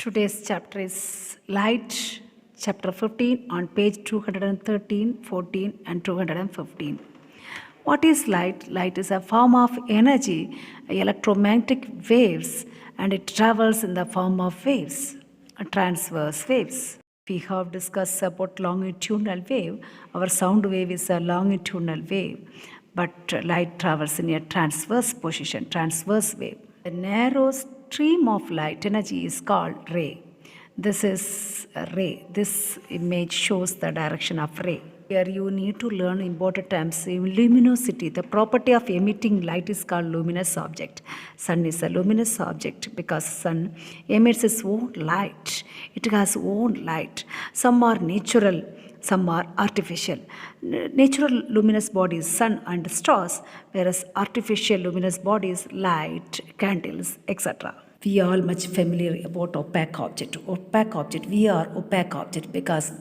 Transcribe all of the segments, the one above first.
Today's chapter is Light, chapter 15 on page 213, 14 and 215. What is light? Light is a form of energy, electromagnetic waves, and it travels in the form of waves, transverse waves. We have discussed about longitudinal wave. Our sound wave is a longitudinal wave, but light travels in a transverse position, transverse wave. The narrow stream of light energy is called ray. This is a ray. This image shows the direction of ray. Here you need to learn important terms. Luminosity, the property of emitting light is called luminous object. Sun is a luminous object because sun emits its own light. It has own light. Some are natural, some are artificial. Natural luminous bodies, sun and stars, whereas artificial luminous bodies, light, candles, etc. We are all much familiar about opaque object. Opaque object, we are opaque object because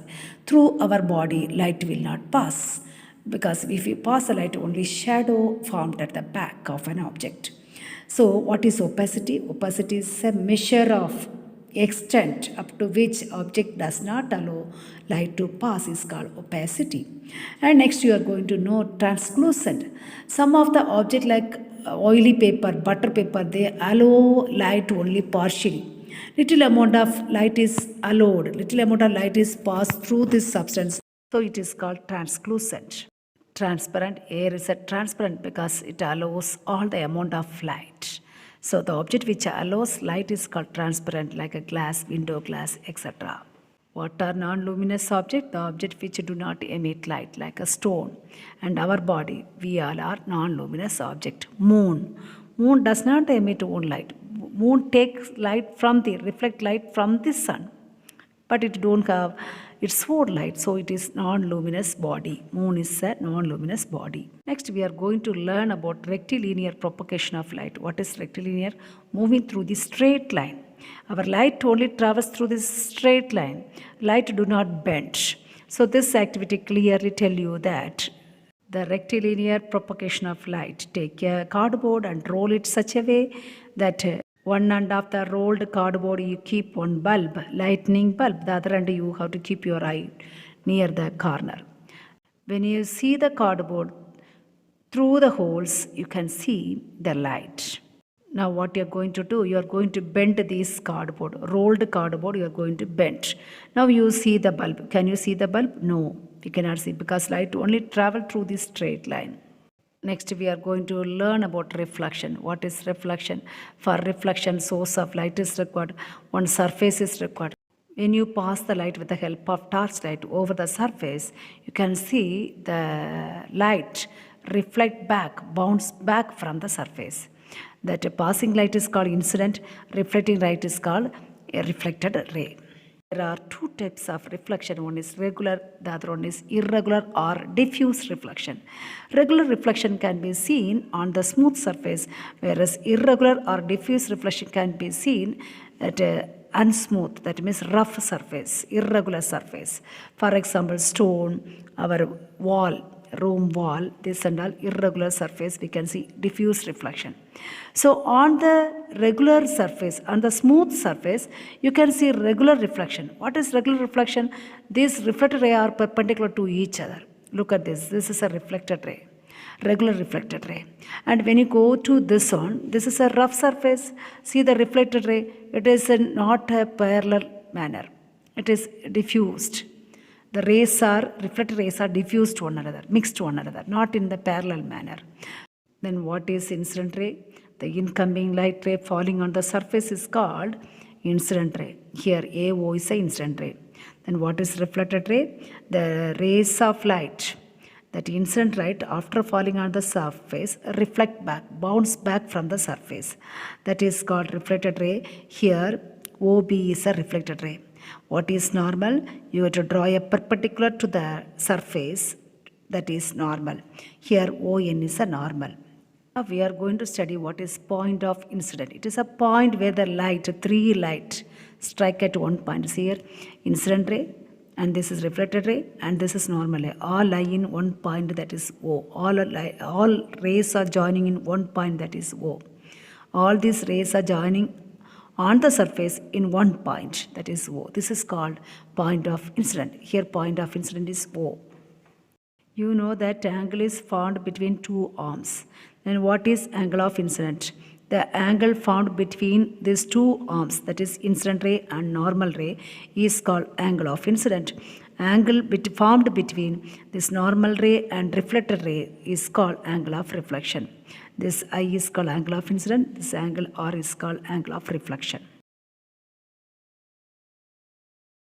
through our body light will not pass. Because if we pass the light, only shadow formed at the back of an object. So what is opacity? Opacity is a measure of extent up to which object does not allow light to pass is called opacity. And next you are going to know translucent. Some of the object like oily paper, butter paper, they allow light only partially. Little amount of light is allowed, little amount of light is passed through this substance. So it is called translucent. Transparent, air is a transparent because it allows all the amount of light. So the object which allows light is called transparent, like a glass, window glass, etc. What are non-luminous objects? The objects which do not emit light, like a stone. And our body, we all are non-luminous object. Moon. Moon does not emit own light. Moon takes light from the, reflect light from the sun. But it don't have its own light, so it is non-luminous body. Moon is a non-luminous body. Next, we are going to learn about rectilinear propagation of light. What is rectilinear? Moving through the straight line. Our light only travels through this straight line. Light do not bend. So this activity clearly tell you that the rectilinear propagation of light. Take a cardboard and roll it such a way that one end of the rolled cardboard you keep one bulb, lightning bulb. The other end you have to keep your eye near the corner. When you see the cardboard through the holes, you can see the light. Now what you are going to do, you are going to bend this cardboard, rolled cardboard you are going to bend. Now you see the bulb. Can you see the bulb? No, you cannot see because light only travel through this straight line. Next we are going to learn about reflection. What is reflection? For reflection, source of light is required. One surface is required. When you pass the light with the help of torchlight over the surface, you can see the light reflect back, bounce back from the surface. That passing light is called incident, reflecting light is called a reflected ray. There are two types of reflection. One is regular, the other one is irregular or diffuse reflection. Regular reflection can be seen on the smooth surface, whereas irregular or diffuse reflection can be seen at a unsmooth, that means rough surface, irregular surface. For example, stone, our wall, room wall, this and all irregular surface, we can see diffuse reflection. So on the regular surface, on the smooth surface, you can see regular reflection. What is regular reflection? These reflected rays are perpendicular to each other. Look at this. This is a reflected ray, regular reflected ray. And when you go to this one, this is a rough surface. See the reflected ray. It is not a parallel manner. It is diffused. The rays are, reflected rays are diffused to one another, mixed to one another, not in the parallel manner. Then what is incident ray? The incoming light ray falling on the surface is called incident ray. Here AO is the incident ray. Then what is reflected ray? The rays of light, that incident light after falling on the surface reflect back, bounce back from the surface. That is called reflected ray. Here OB is a reflected ray. What is normal? You have to draw a perpendicular to the surface, that is normal. Here ON is a normal. Now we are going to study what is point of incident. It is a point where the light, three light strike at one point. See here, incident ray, and this is reflected ray, and this is normal ray. All lie in one point, that is O. All rays are joining in one point, that is O. All these rays are joining on the surface in one point, that is O. This is called point of incident. Here point of incident is O. You know that angle is found between two arms. Then what is angle of incident? The angle found between these two arms, that is incident ray and normal ray, is called angle of incident. Angle formed between this normal ray and reflected ray is called angle of reflection. This I is called angle of incident. This angle R is called angle of reflection.